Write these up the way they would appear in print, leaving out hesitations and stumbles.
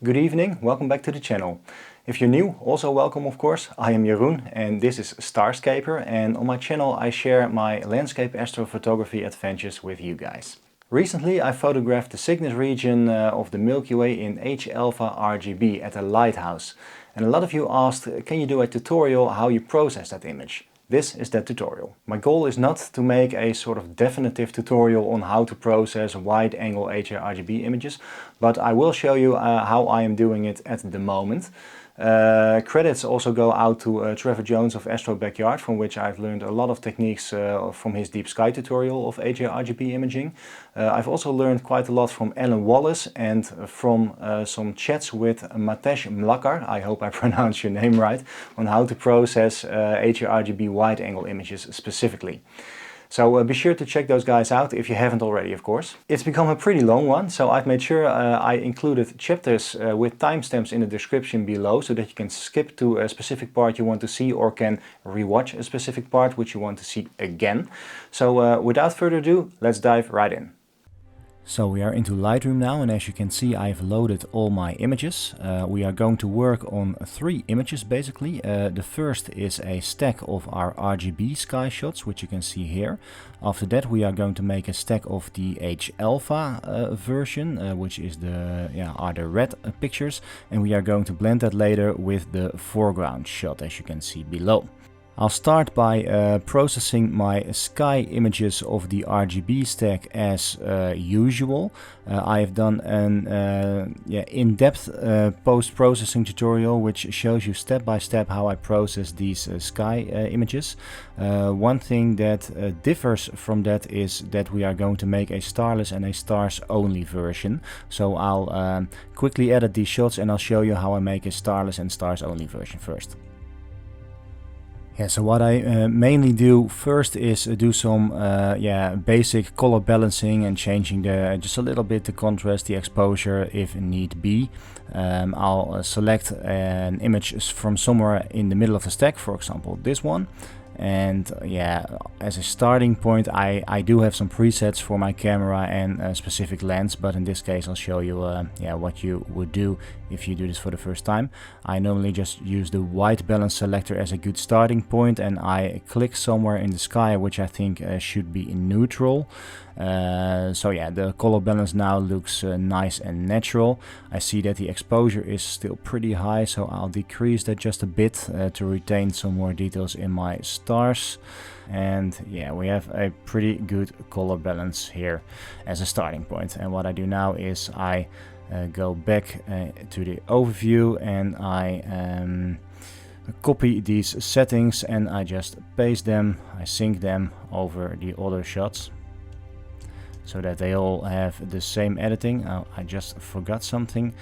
Good evening, welcome back to the channel. If you're new, also welcome of course. I am Jeroen and this is StarScaper, and on my channel I share my landscape astrophotography adventures with you guys. Recently I photographed the Cygnus region of the Milky Way in H-alpha RGB at a lighthouse. And a lot of you asked, can you do a tutorial how you process that image? This is that tutorial. My goal is not to make a sort of definitive tutorial on how to process wide-angle HaRGB images, but I will show you how I am doing it at the moment. Credits also go out to Trevor Jones of Astro Backyard, from which I've learned a lot of techniques from his deep sky tutorial of HaRGB imaging. I've also learned quite a lot from Alan Wallace and from some chats with Matej Mlakar, I hope I pronounce your name right, on how to process HaRGB wide-angle images specifically. So be sure to check those guys out if you haven't already, of course. It's become a pretty long one, so I've made sure I included chapters with timestamps in the description below so that you can skip to a specific part you want to see or can rewatch a specific part which you want to see again. So without further ado, let's dive right in. So we are into Lightroom now, and as you can see I've loaded all my images. We are going to work on 3 images basically. The first is a stack of our RGB sky shots, which you can see here. After that we are going to make a stack of the H-alpha version, which is the red pictures, and we are going to blend that later with the foreground shot, as you can see below. I'll start by processing my sky images of the RGB stack as usual. I have done an in-depth post-processing tutorial which shows you step by step how I process these sky images. One thing that differs from that is that we are going to make a starless and a stars only version. So I'll quickly edit these shots and I'll show you how I make a starless and stars only version first. Yeah, so what I mainly do first is do some basic color balancing and changing just a little bit the contrast, the exposure if need be. I'll select an image from somewhere in the middle of the stack, for example this one. And yeah, as a starting point I do have some presets for my camera and a specific lens, but in this case I'll show you what you would do if you do this for the first time. I normally just use the white balance selector as a good starting point, and I click somewhere in the sky which I think should be in neutral. So yeah, the color balance now looks nice and natural. I see that the exposure is still pretty high, so I'll decrease that just a bit to retain some more details in my stars. And yeah, we have a pretty good color balance here as a starting point. And what I do now is I go back to the overview and I copy these settings and I just paste them, I sync them over the other shots, so that they all have the same editing. I just forgot something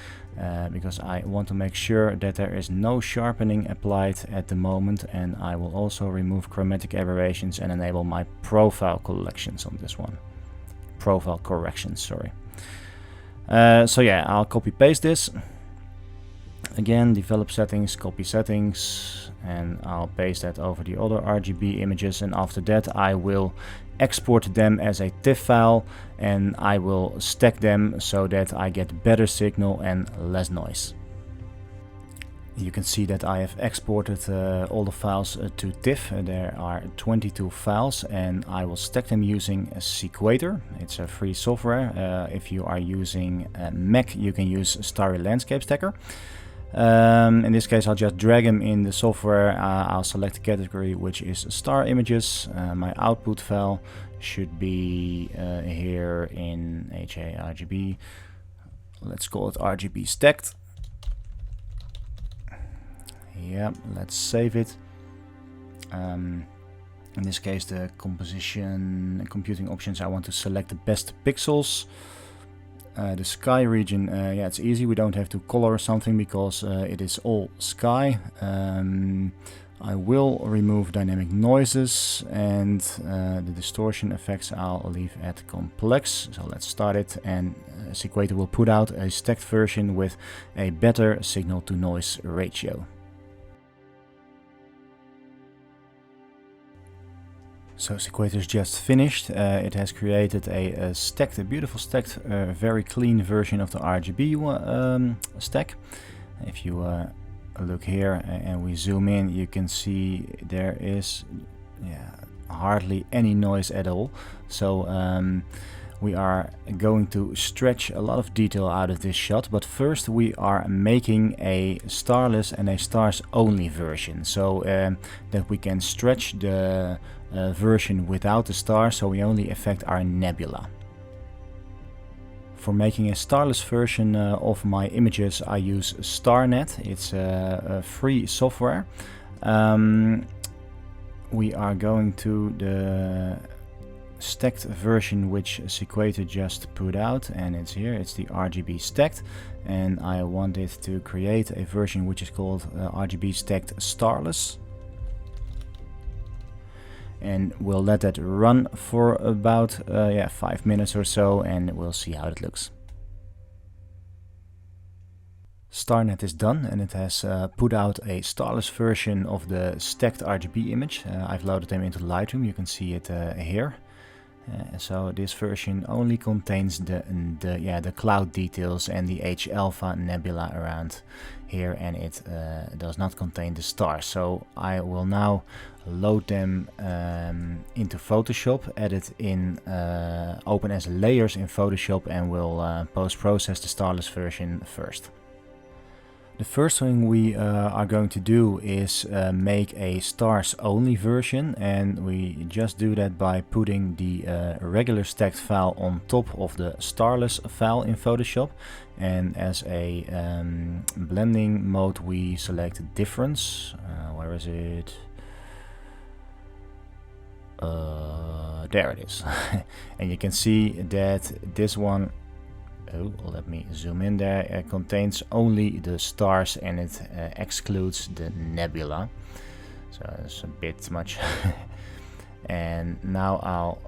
because I want to make sure that there is no sharpening applied at the moment, and I will also remove chromatic aberrations and enable my profile collections on this one. Profile corrections, sorry. So yeah, I'll copy paste this. Again, develop settings, copy settings, and I'll paste that over the other RGB images, and after that I will export them as a TIFF file and I will stack them so that I get better signal and less noise. You can see that I have exported all the files to TIFF. There are 22 files and I will stack them using Sequator. It's a free software. If you are using Mac, you can use Starry Landscape Stacker. In this case I'll just drag them in the software. I'll select the category which is star images. My output file should be here in HaRGB. Let's call it RGB stacked. Yeah, let's save it. In this case the composition and computing options, I want to select the best pixels. The sky region, yeah, it's easy, we don't have to color something because it is all sky. I will remove dynamic noises, and the distortion effects I'll leave at complex. So let's start it, and Sequator will put out a stacked version with a better signal to noise ratio. So Sequator is just finished. It has created a beautiful stacked, very clean version of the HaRGB stack. If you look here and we zoom in, you can see there is hardly any noise at all. So we are going to stretch a lot of detail out of this shot, but first we are making a starless and a stars only version, so that we can stretch the version without the stars, so we only affect our nebula. For making a starless version of my images, I use StarNet. It's a free software. We are going to the stacked version which Sequator just put out, and it's here. It's the HaRGB stacked, and I wanted to create a version which is called HaRGB stacked starless, and we'll let that run for about 5 minutes or so, and we'll see how it looks. StarNet is done, and it has put out a starless version of the stacked HaRGB image. I've loaded them into Lightroom. You can see it here. So this version only contains the cloud details and the H alpha nebula around here, and it does not contain the stars. So I will now load them into Photoshop, edit in, open as layers in Photoshop, and we'll post-process the starless version first. The first thing we are going to do is make a stars only version, and we just do that by putting the regular stacked file on top of the starless file in Photoshop, and as a blending mode we select difference. Where is it? There it is. And you can see that this one, let me zoom in there, it contains only the stars, and it excludes the nebula, so it's a bit much. And now I'll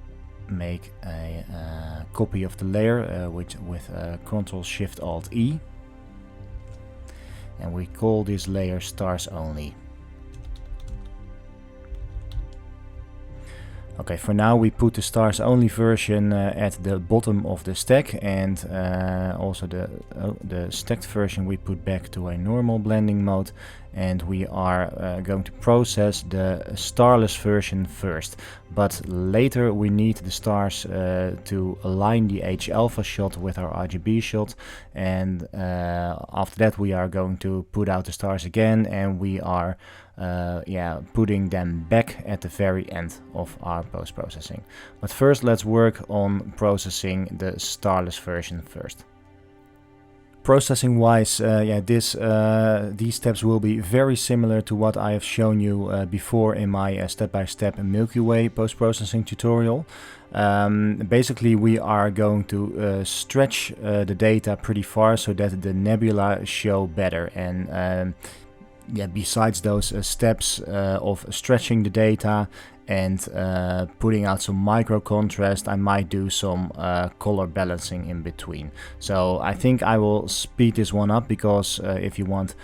make a copy of the layer with Ctrl Shift Alt E, and we call this layer stars only. Okay, for now we put the stars only version at the bottom of the stack, and also the stacked version we put back to a normal blending mode, and we are going to process the starless version first. But later we need the stars to align the H alpha shot with our HaRGB shot, and after that we are going to put out the stars again, and we are putting them back at the very end of our post-processing. But first let's work on processing the starless version first. Processing wise, these steps will be very similar to what I have shown you before in my step-by-step Milky Way post-processing tutorial. Basically we are going to stretch the data pretty far so that the nebula show better, and besides those steps of stretching the data and putting out some micro contrast, I might do some color balancing in between. So I think I will speed this one up, because if you want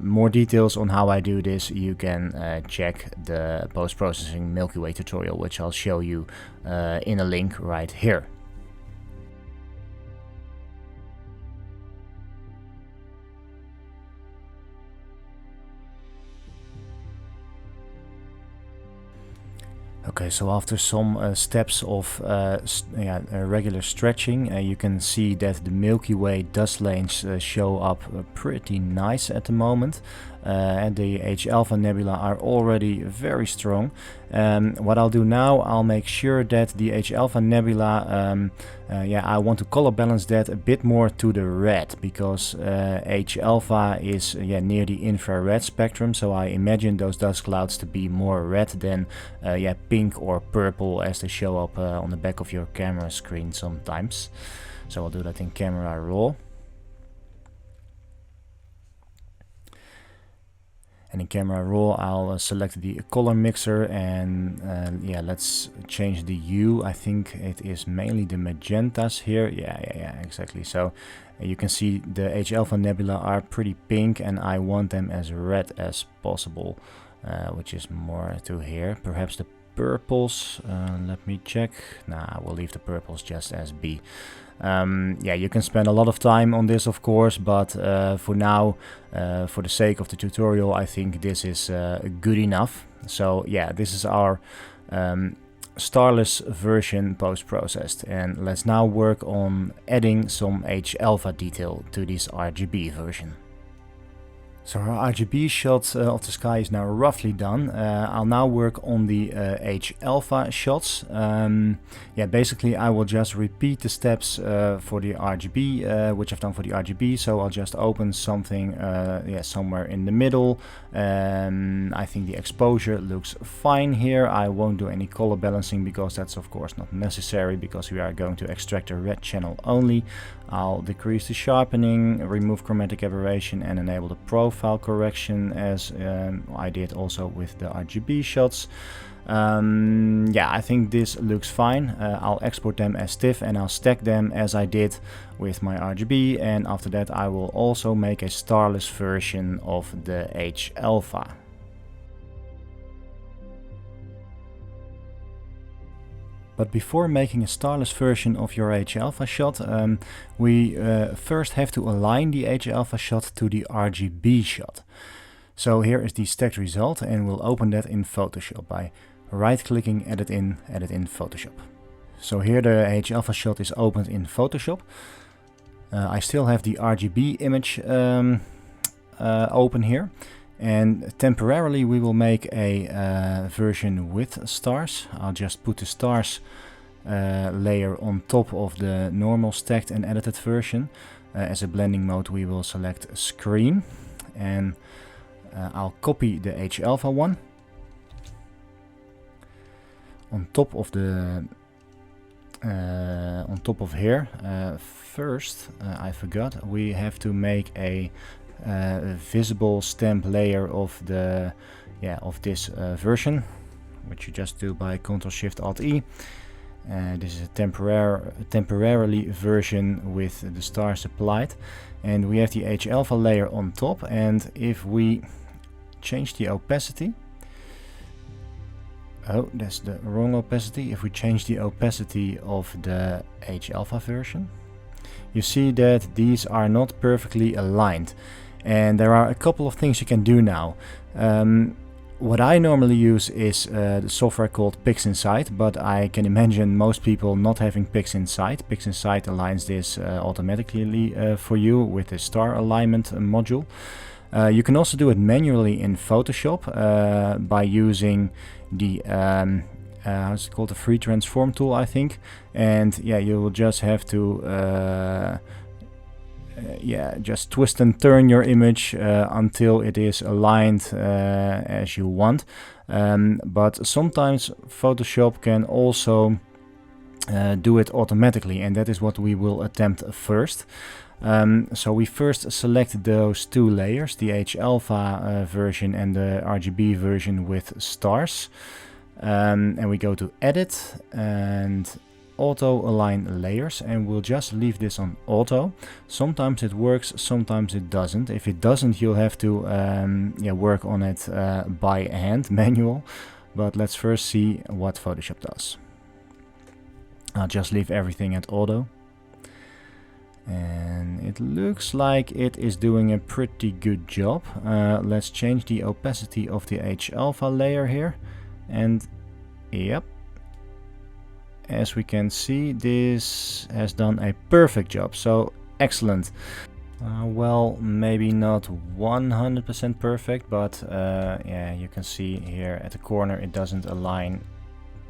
more details on how I do this, you can check the post-processing Milky Way tutorial, which I'll show you in a link right here. Okay, so after some steps of regular stretching, you can see that the Milky Way dust lanes show up pretty nice at the moment, and the H alpha nebula are already very strong. What I'll do now, I'll make sure that the H alpha nebula, I want to color balance that a bit more to the red, because H alpha is near the infrared spectrum, so I imagine those dust clouds to be more red than pink or purple as they show up on the back of your camera screen sometimes. So I'll do that in camera raw. And in camera raw I'll select the color mixer, and let's change the hue. I think it is mainly the magentas here. Exactly. So you can see the H alpha nebula are pretty pink, and I want them as red as possible, which is more to here. Perhaps the purples. Let me check. Nah, we'll leave the purples just as B. Yeah, you can spend a lot of time on this, of course, but for now, for the sake of the tutorial, I think this is good enough. So yeah, this is our starless version post-processed, and let's now work on adding some H-alpha detail to this RGB version. So our RGB shot of the sky is now roughly done. I'll now work on the H-alpha shots. Yeah, basically I will just repeat the steps for the RGB, which I've done for the RGB. So I'll just open something yeah, somewhere in the middle. I think the exposure looks fine here. I won't do any color balancing because that's of course not necessary, because we are going to extract a red channel only. I'll decrease the sharpening, remove chromatic aberration, and enable the profile correction, as I did also with the RGB shots. Yeah, I think this looks fine. I'll export them as TIFF and I'll stack them as I did with my RGB, and after that I will also make a starless version of the H-alpha. But before making a starless version of your H-alpha shot, we first have to align the H-alpha shot to the RGB shot. So here is the stacked result, and we'll open that in Photoshop by right-clicking, edit in Photoshop. So here the H-alpha shot is opened in Photoshop. I still have the RGB image open here. And temporarily we will make a version with stars. I'll just put the stars layer on top of the normal stacked and edited version. As a blending mode we will select screen, and I'll copy the H-alpha one on top of the here. First, I forgot, we have to make a visible stamp layer of the of this version, which you just do by Ctrl+Shift+Alt+E. This is a temporarily version with the stars applied, and we have the H-alpha layer on top. And if we change the opacity, oh, that's the wrong opacity. If we change the opacity of the H-alpha version, you see that these are not perfectly aligned. And there are a couple of things you can do now. What I normally use is the software called PixInsight, but I can imagine most people not having PixInsight. PixInsight aligns this automatically for you with the star alignment module. You can also do it manually in Photoshop by using the how's it called, the free transform tool, I think. And yeah, you will just have to yeah, just twist and turn your image until it is aligned as you want. But sometimes Photoshop can also do it automatically, and that is what we will attempt first. So we first select those two layers, the H-alpha version and the RGB version with stars. And we go to Edit and Auto Align Layers, and we'll just leave this on auto. Sometimes it works, sometimes it doesn't. If it doesn't, you'll have to yeah, work on it by hand, manual. But let's first see what Photoshop does. I'll just leave everything at auto. And it looks like it is doing a pretty good job. Let's change the opacity of the H-alpha layer here. And yep, as we can see, this has done a perfect job. So excellent. Well, maybe not 100% perfect, but yeah, you can see here at the corner it doesn't align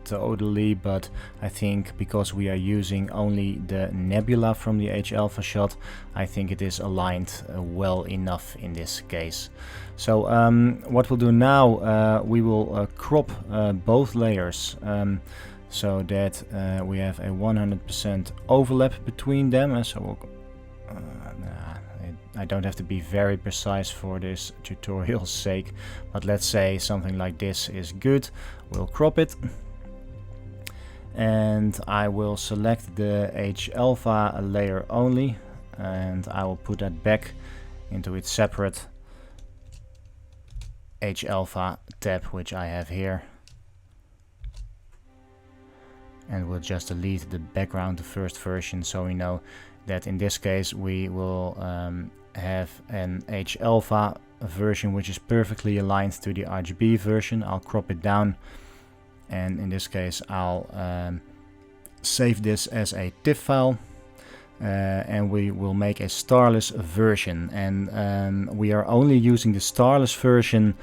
totally, but I think because we are using only the nebula from the H-alpha shot, I think it is aligned well enough in this case. So what we'll do now, we will crop both layers so that we have a 100% overlap between them. And so we'll, I don't have to be very precise for this tutorial's sake, but let's say something like this is good. We'll crop it. And I will select the H-alpha layer only, and I will put that back into its separate H-alpha tab, which I have here. and we'll just delete the background, the first version, so we know that in this case we will have an H-alpha version which is perfectly aligned to the RGB version. I'll crop it down, and in this case I'll save this as a TIFF file, and we will make a starless version, and we are only using the starless version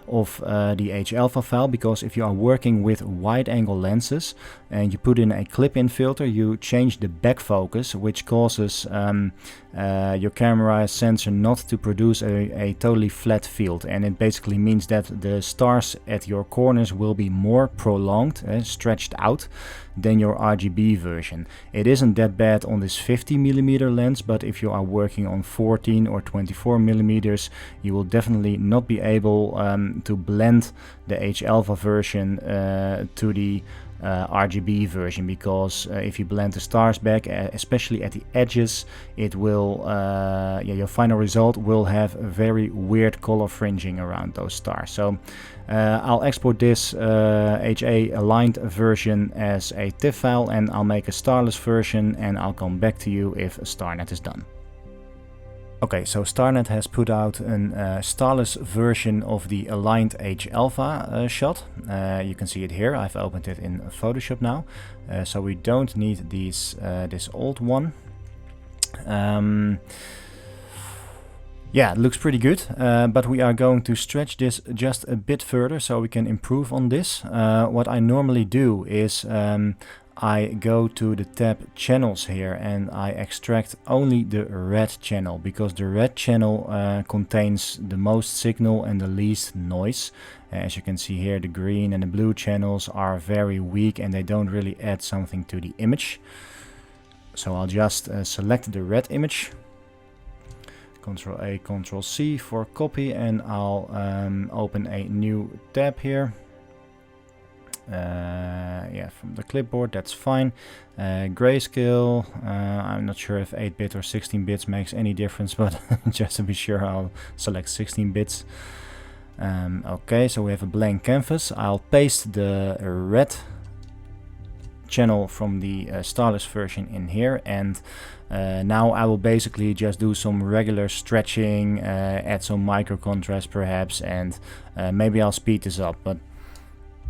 of the H-alpha file because if you are working with wide angle lenses and you put in a clip-in filter, you change the back focus, which causes your camera sensor not to produce a totally flat field, and it basically means that the stars at your corners will be more prolonged, stretched out, than your RGB version. It isn't that bad on this 50mm lens, but if you are working on 14 or 24mm, you will definitely not be able to blend the H-alpha version to the RGB version, because if you blend the stars back, especially at the edges, it will your final result will have a very weird color fringing around those stars. So I'll export this HA aligned version as a TIFF file, and I'll make a starless version, and I'll come back to you if StarNet is done. Okay, so StarNet has put out a starless version of the aligned H-alpha shot. You can see it here. I've opened it in Photoshop now, so we don't need this old one. Yeah, it looks pretty good, but we are going to stretch this just a bit further so we can improve on this. What I normally do is I go to the tab channels here and I extract only the red channel, because the red channel contains the most signal and the least noise. As you can see here, the green and the blue channels are very weak and they don't really add something to the image. So I'll just select the red image, Ctrl A, Ctrl C for copy, and I'll open a new tab here. Yeah, from the clipboard, that's fine. Grayscale, I'm not sure if 8-bit or 16 bits makes any difference, but just to be sure I'll select 16 bits. Okay, so we have a blank canvas. I'll paste the red channel from the starless version in here, and now I will basically just do some regular stretching, add some micro contrast perhaps, and maybe I'll speed this up, but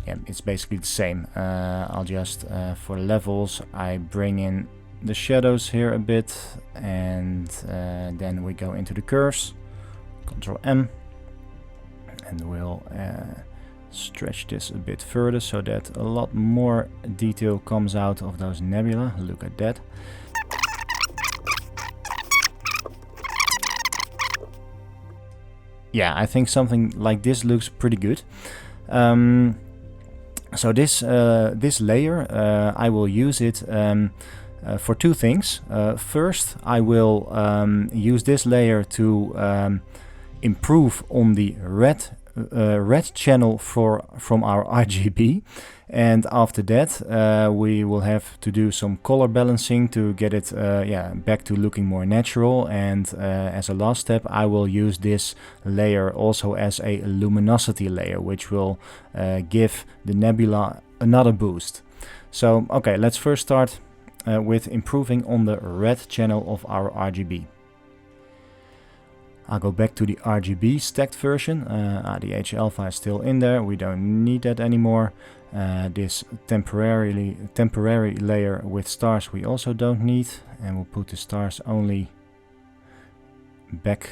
yeah, it's basically the same. I'll just, for levels, I bring in the shadows here a bit, and then we go into the curves, Ctrl M, and we'll stretch this a bit further so that a lot more detail comes out of those nebula. Look at that. Yeah, I think something like this looks pretty good. So this layer, I will use it for two things. First, I will use this layer to improve on the red channel from our RGB, and after that we will have to do some color balancing to get it back to looking more natural, and as a last step I will use this layer also as a luminosity layer, which will give the nebula another boost. So okay, let's first start with improving on the red channel of our RGB. I'll go back to the RGB stacked version. The H-alpha is still in there, we don't need that anymore. This temporary layer with stars we also don't need, and we'll put the stars only back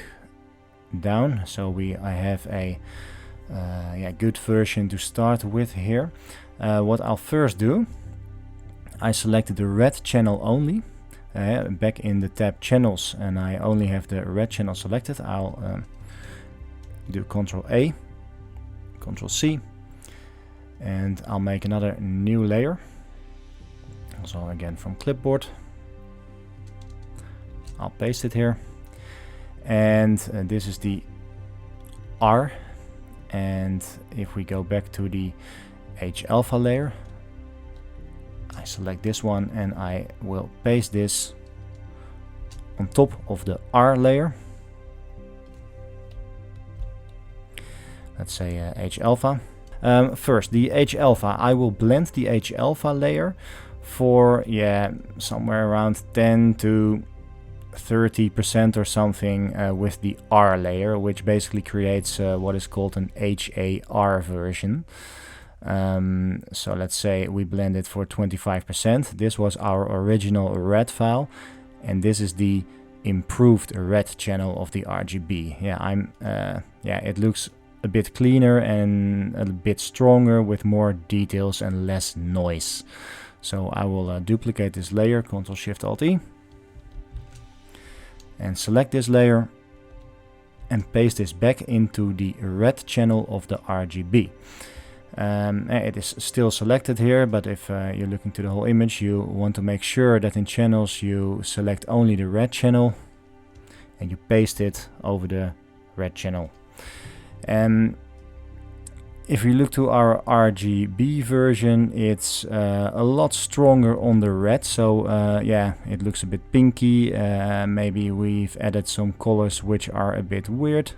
down, so I have a good version to start with here. What I'll first do, I selected the red channel only, back in the tab channels, and I only have the red channel selected. I'll do Ctrl A, Ctrl C, and I'll make another new layer. So again from clipboard, I'll paste it here, and this is the R, and if we go back to the H-alpha layer, I select this one and I will paste this on top of the R layer. Let's say H-alpha. First, the H-alpha, I will blend the H-alpha layer for, yeah, somewhere around 10 to 30% or something with the R layer, which basically creates what is called an HAR version. So let's say we blend it for 25%. This was our original red file, and this is the improved red channel of the RGB. Yeah, it looks a bit cleaner and a bit stronger with more details and less noise. So I will duplicate this layer, Ctrl-Shift-Alt-E, and select this layer and paste this back into the red channel of the RGB. It is still selected here, but if you're looking to the whole image, you want to make sure that in channels you select only the red channel and you paste it over the red channel. And if we look to our RGB version, it's a lot stronger on the red, so yeah, it looks a bit pinky. Maybe we've added some colors which are a bit weird.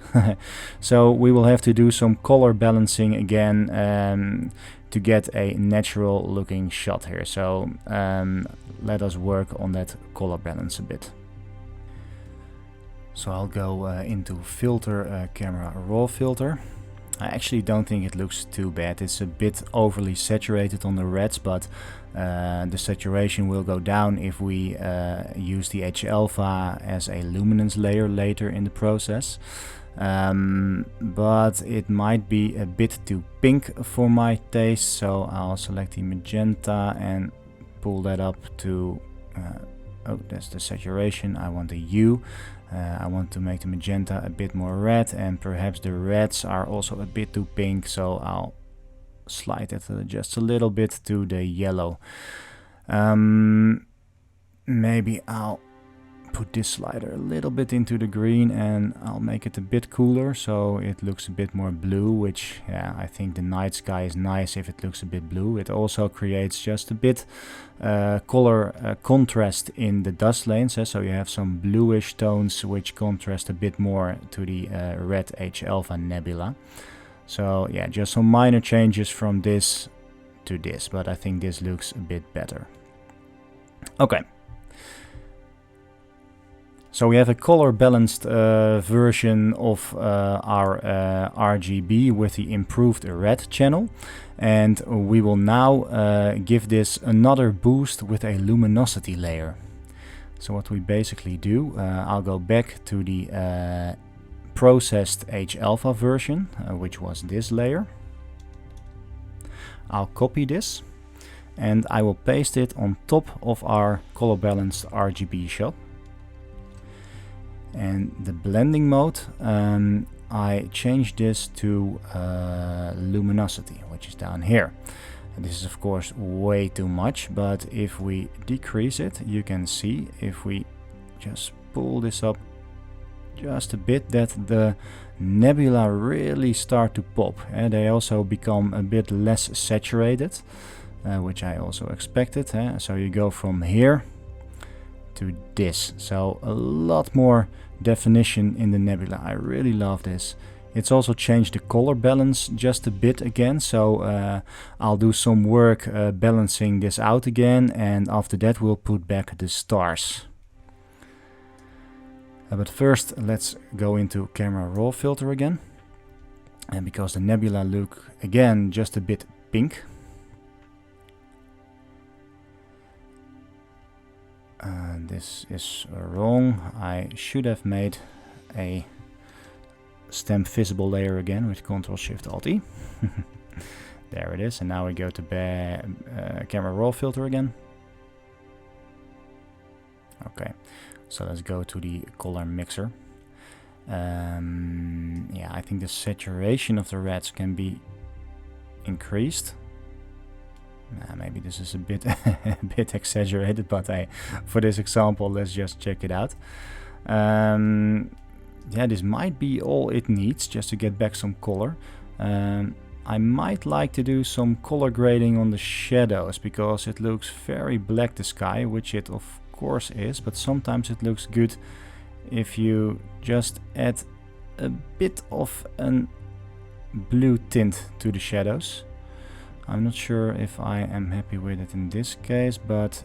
So we will have to do some color balancing again to get a natural looking shot here. So let us work on that color balance a bit. So I'll go into filter, camera raw filter. I actually don't think it looks too bad. It's a bit overly saturated on the reds, but the saturation will go down if we use the H-alpha as a luminance layer later in the process. But it might be a bit too pink for my taste, so I'll select the magenta and pull that up to oh, that's the saturation. I want a hue. I want to make the magenta a bit more red, and perhaps the reds are also a bit too pink, so I'll slide it just a little bit to the yellow. Maybe I'll put this slider a little bit into the green and I'll make it a bit cooler so it looks a bit more blue, which, yeah, I think the night sky is nice if it looks a bit blue. It also creates just a bit color contrast in the dust lanes, so you have some bluish tones which contrast a bit more to the red H-alpha nebula. So yeah, just some minor changes from this to this, but I think this looks a bit better. Okay. So we have a color balanced version of our RGB with the improved red channel, and we will now give this another boost with a luminosity layer. So what we basically do, I'll go back to the processed H-alpha version, which was this layer. I'll copy this and I will paste it on top of our color balanced RGB shot. And the blending mode, I changed this to luminosity, which is down here. And this is of course way too much, but if we decrease it, you can see, if we just pull this up just a bit, that the nebula really start to pop, and they also become a bit less saturated, which I also expected. So you go from here to this, so a lot more definition in the nebula. I really love this. It's also changed the color balance just a bit again, so I'll do some work balancing this out again, and after that we'll put back the stars. But first let's go into camera raw filter again, and because the nebula look again just a bit pink. This is wrong. I should have made a stamp visible layer again with Ctrl-Shift-Alt-E. There it is, and now we go to camera raw filter again. Okay, so let's go to the color mixer. Yeah, I think the saturation of the reds can be increased. Maybe this is a bit a bit exaggerated, but for this example, let's just check it out. Yeah, this might be all it needs just to get back some color. I might like to do some color grading on the shadows, because it looks very black, the sky, which it of course is, but sometimes it looks good if you just add a bit of a blue tint to the shadows. I'm not sure if I am happy with it in this case, but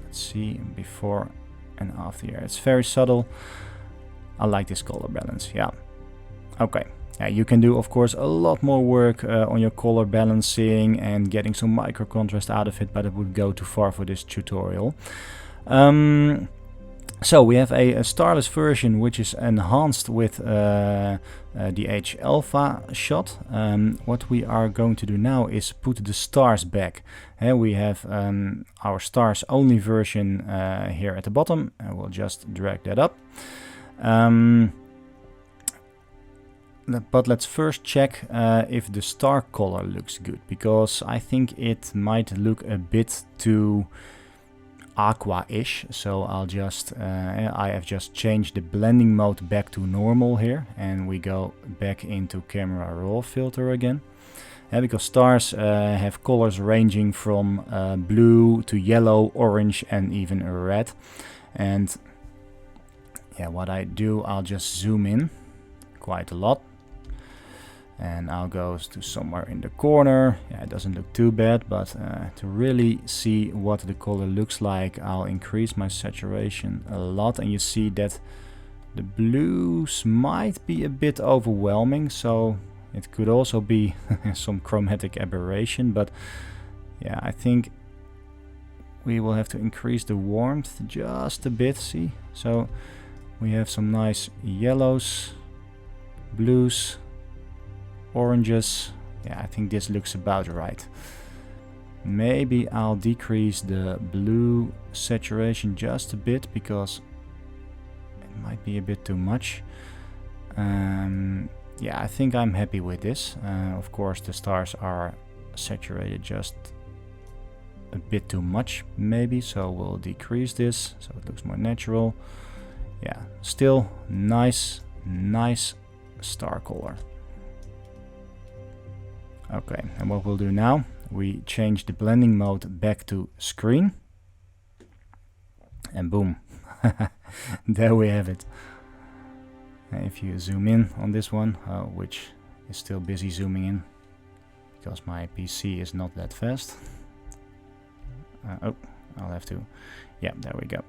let's see before and after here. It's very subtle. I like this color balance, yeah. Okay, yeah, you can do of course a lot more work on your color balancing and getting some micro contrast out of it, but it would go too far for this tutorial. So we have a starless version which is enhanced with the H alpha shot. What we are going to do now is put the stars back. We have our stars only version here at the bottom, and we'll just drag that up. But let's first check if the star color looks good, because I think it might look a bit too aqua-ish. So I'll just I have just changed the blending mode back to normal here, and we go back into camera raw filter again. Because stars have colors ranging from blue to yellow, orange, and even red. And yeah, what I do, I'll just zoom in quite a lot, and I'll go to somewhere in the corner. Yeah, it doesn't look too bad, but to really see what the color looks like, I'll increase my saturation a lot, and you see that the blues might be a bit overwhelming, so it could also be some chromatic aberration. But yeah, I think we will have to increase the warmth just a bit, see? So we have some nice yellows, blues, oranges. Yeah, I think this looks about right. Maybe I'll decrease the blue saturation just a bit, because it might be a bit too much. Yeah, I think I'm happy with this. Of course, the stars are saturated just a bit too much maybe, so we'll decrease this so it looks more natural. Yeah, still nice star color. Okay, and what we'll do now, we change the blending mode back to screen, and boom, there we have it. If you zoom in on this one, which is still busy zooming in because my PC is not that fast. Oh, I'll have to, yeah, there we go.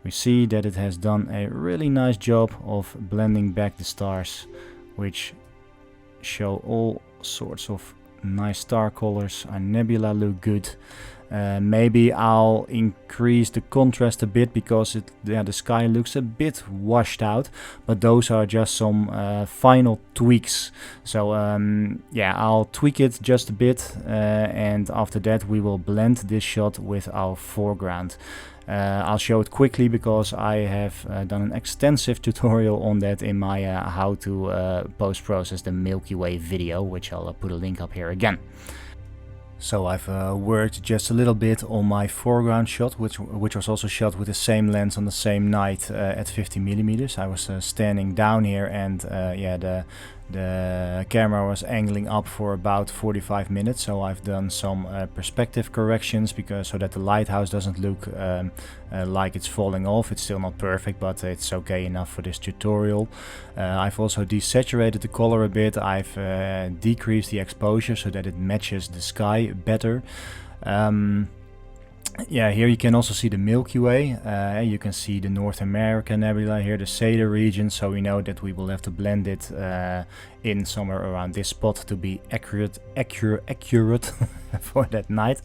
We see that it has done a really nice job of blending back the stars, which show all sorts of nice star colors. Our nebula look good. Maybe I'll increase the contrast a bit, because the sky looks a bit washed out, but those are just some final tweaks. So yeah, I'll tweak it just a bit, and after that we will blend this shot with our foreground. I'll show it quickly because I have done an extensive tutorial on that in my how to post-process the Milky Way video, which I'll put a link up here again. So I've worked just a little bit on my foreground shot, which was also shot with the same lens on the same night at 50mm. I was standing down here, and yeah, the camera was angling up for about 45 minutes. So I've done some perspective corrections, so that the lighthouse doesn't look like it's falling off. It's still not perfect, but it's okay enough for this tutorial. I've also desaturated the color a bit. I've decreased the exposure so that it matches the sky better. Yeah, here you can also see the Milky Way. You can see the North American nebula here, the Seda region, so we know that we will have to blend it in somewhere around this spot to be accurate for that night.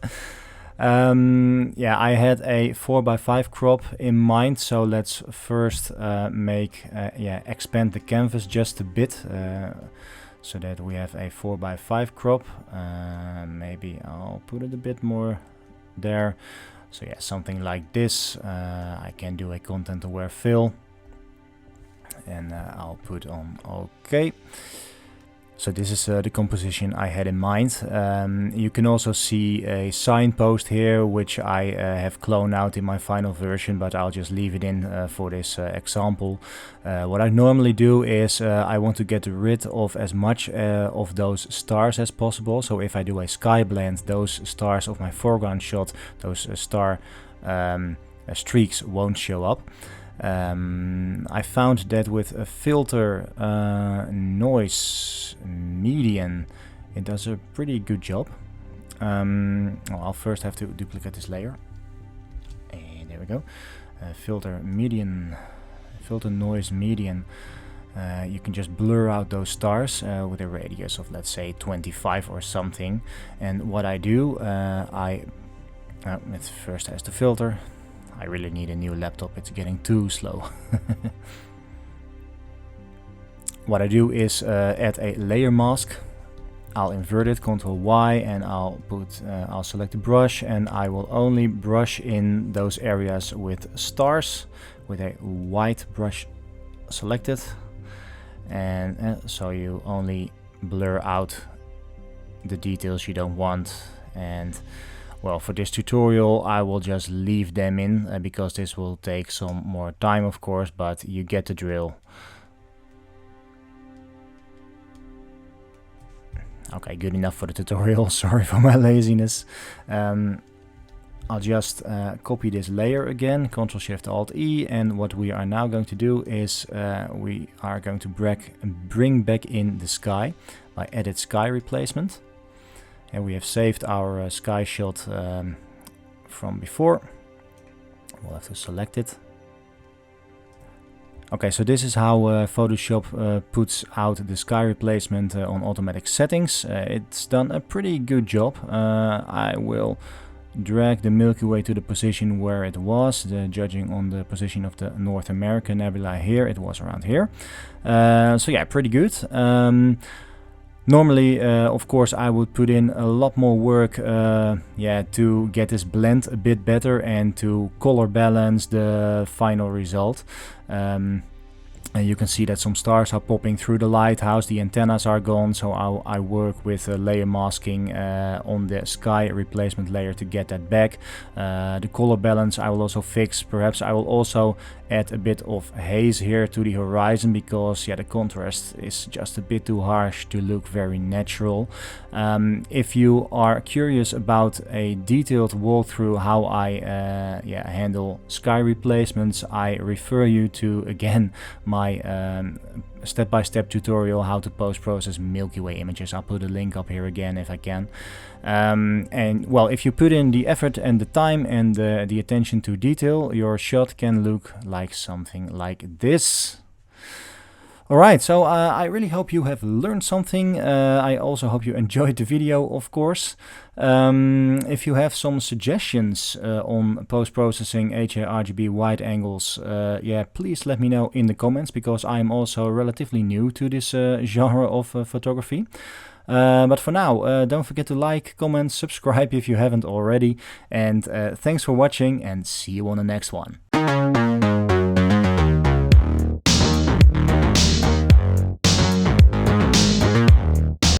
Yeah, I had a 4x5 crop in mind, so let's first yeah, expand the canvas just a bit, so that we have a 4x5 crop. Maybe I'll put it a bit more there. So yeah, something like this. I can do a content aware fill, and I'll put on OK. So this is the composition I had in mind. You can also see a signpost here, which I have cloned out in my final version, but I'll just leave it in for this example. What I normally do is I want to get rid of as much of those stars as possible. So if I do a sky blend, those stars of my foreground shot, those star streaks won't show up. I found that with a filter noise median, it does a pretty good job. Well, I'll first have to duplicate this layer. And there we go. Filter median, filter noise median. You can just blur out those stars with a radius of, let's say, 25 or something. And what I do, it first has the filter. I really need a new laptop, it's getting too slow. What I do is add a layer mask. I'll invert it, Ctrl Y, and I'll select the brush, and I will only brush in those areas with stars with a white brush selected. And so you only blur out the details you don't want. And well, for this tutorial I will just leave them in because this will take some more time, of course, but you get the drill. Okay, good enough for the tutorial. Sorry for my laziness. I'll just copy this layer again, Ctrl Shift Alt E, and what we are now going to do is we are going to bring back in the sky by Edit Sky Replacement. And we have saved our sky shot from before. We'll have to select it. Okay, so this is how Photoshop puts out the sky replacement on automatic settings. It's done a pretty good job. I will drag the Milky Way to the position where it was, judging on the position of the North American nebula here, it was around here. So yeah, pretty good. Normally, of course, I would put in a lot more work to get this blend a bit better and to color balance the final result. And you can see that some stars are popping through the lighthouse, the antennas are gone, so I work with layer masking on the sky replacement layer to get that back. The color balance I will also fix. Perhaps I will also add a bit of haze here to the horizon because the contrast is just a bit too harsh to look very natural. If you are curious about a detailed walkthrough how I handle sky replacements, I refer you to, again, my step-by-step tutorial how to post-process Milky Way images. I'll put a link up here again if I can. And well, if you put in the effort and the time and the attention to detail, your shot can look like something like this. Alright, so I really hope you have learned something. I also hope you enjoyed the video, of course. If you have some suggestions on post-processing HaRGB wide angles, please let me know in the comments, because I'm also relatively new to this genre of photography. But for now, don't forget to like, comment, subscribe if you haven't already. And thanks for watching, and see you on the next one.